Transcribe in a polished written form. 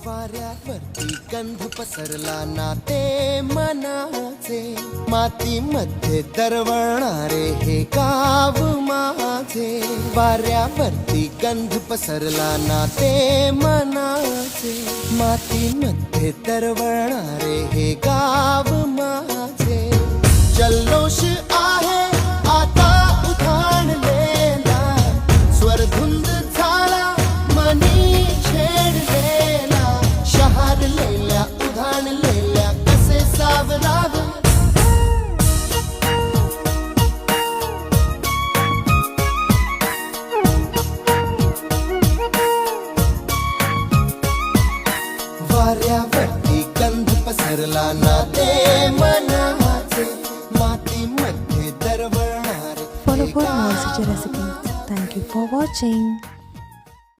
वाऱ्यावरती गंध पसरला ना ते मनाचे, मातीमध्ये दरवळणारे हे गाव माझे. वाऱ्यावरती गंध पसरला ना ते मनाचे, मातीमध्ये दरवळणारे हे गाव माझे. जल्लोष आहे आता उधाणलेला, स्वरधुंद झाला मनी छेडलेला. शहारलेल्या उधाणलेल्या कसे सावरावे, वाऱ्यावरती गंध पसरला ना ते मनाचे, मातीमध्ये दरवळणारे. Follow for more such recipes. Thank you for watching.